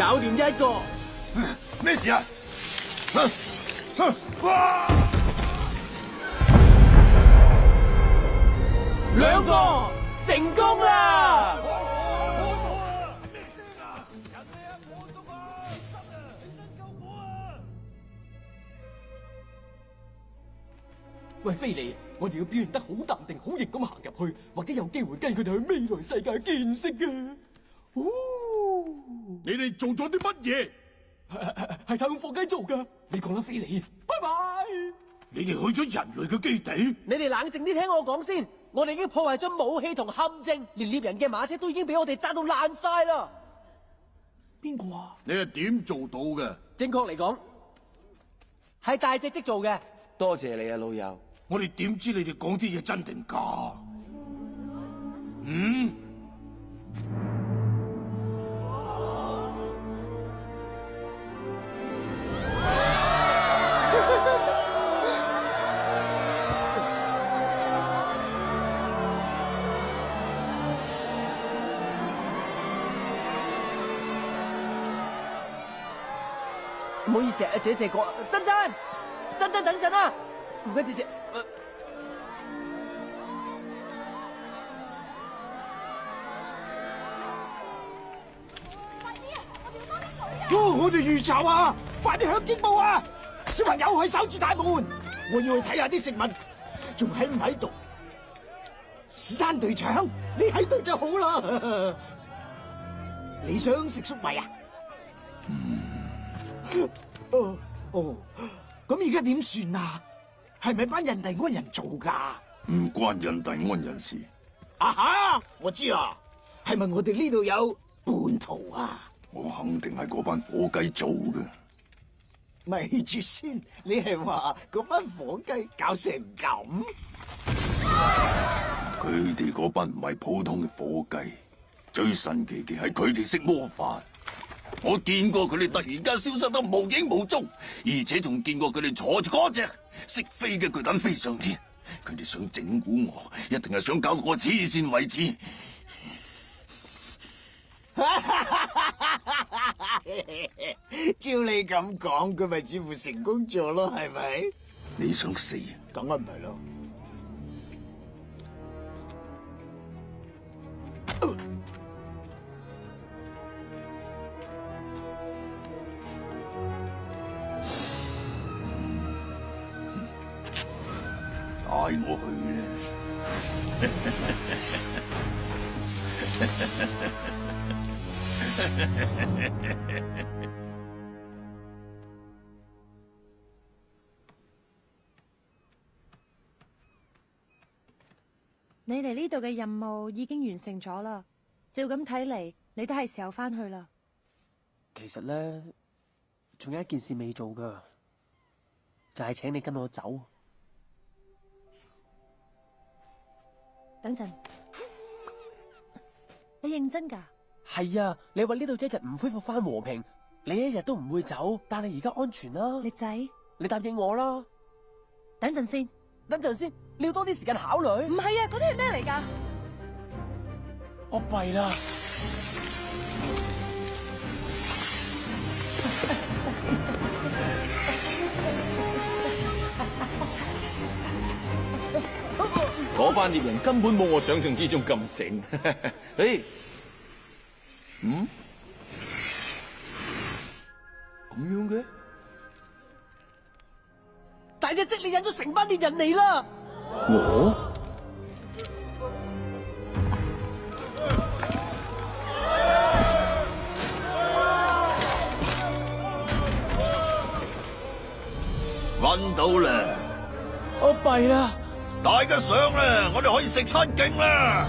搞掂一個。咩事啊？哇！兩個成功啦！喂，菲利，我哋要表現得好淡定、好型咁行入去，或者有機會跟佢哋去未來世界見識嘅。哦，你哋做咗啲乜嘢？係太空火雞做噶。你講啦，菲利，拜拜。你哋去咗人類嘅基地？你哋冷靜啲聽我講先，我哋已經破壞咗武器同陷阱，連獵人嘅馬車都已經俾我哋炸到爛晒啦。邊個啊？你係點做到嘅？正確嚟講，係大隻積做嘅。多謝你啊，老友。我哋點知你哋講啲嘢真定假？唔好意思啊，謝哥，珍等陣啊！唔該，謝。我哋預籌啊！快啲響警報啊！小朋友去守住大門，我要去睇下啲食物仲喺唔喺度。史丹隊長，你喺度就好啦。你想食粟米啊？咁而家點算啊？係咪班印第安人做噶？唔關印第安人事。啊哈！我知啊，係咪我哋呢度有叛徒啊？我肯定係嗰班火雞做嘅。咪住先，你係話嗰班火雞搞成咁？佢哋嗰班唔係普通嘅火雞，最神奇嘅係佢哋識魔法。我見過佢哋突然間消失得無影無蹤，而且仲見過佢哋坐住嗰隻識飛嘅巨蛋飛上天。佢哋想整蠱我，一定係想搞到我黐線為止。照你咁講，佢咪似乎成功咗咯，係咪？你想死啊？梗係唔係咯。帶我去啦！你嚟呢度嘅任務已經完成咗啦，照咁睇嚟，你都係時候翻去啦。其實咧，仲有一件事未做噶，就係請你跟我走。等陣，你認真噶？係啊，你話呢度一日唔恢復翻和平，你一日都唔會走，但係而家安全啦。力仔，你答應我啦。等陣先，你要多啲時間考慮。唔係啊，嗰啲係咩嚟噶？我弊啦。嗰班獵人根本冇我想象之中咁醒。誒，咁樣嘅？大隻積，你引咗成班獵人嚟啦！我？搵到啦！我弊啦！大家上啦，我哋可以食餐勁啦！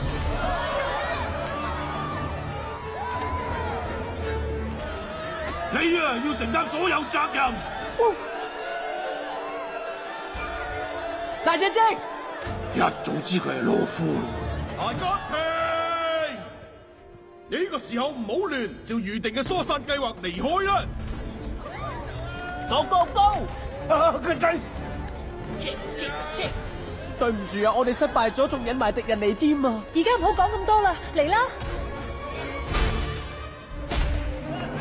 你啊，要承擔所有責任。大隻積，一早知佢係懦夫。大家停！你呢個時候唔好亂，照預定嘅疏散計劃離開啦。Go！ 佢仔，對唔住啊，我哋失敗咗，仲引埋敵人嚟添啊！而家唔好講咁多啦，嚟啦！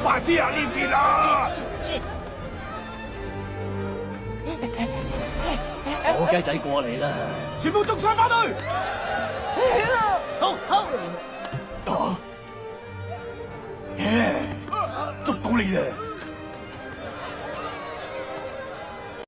快啲啊！呢邊啊！火雞仔過嚟啦！全部捉晒翻去！好好，捉到你啦！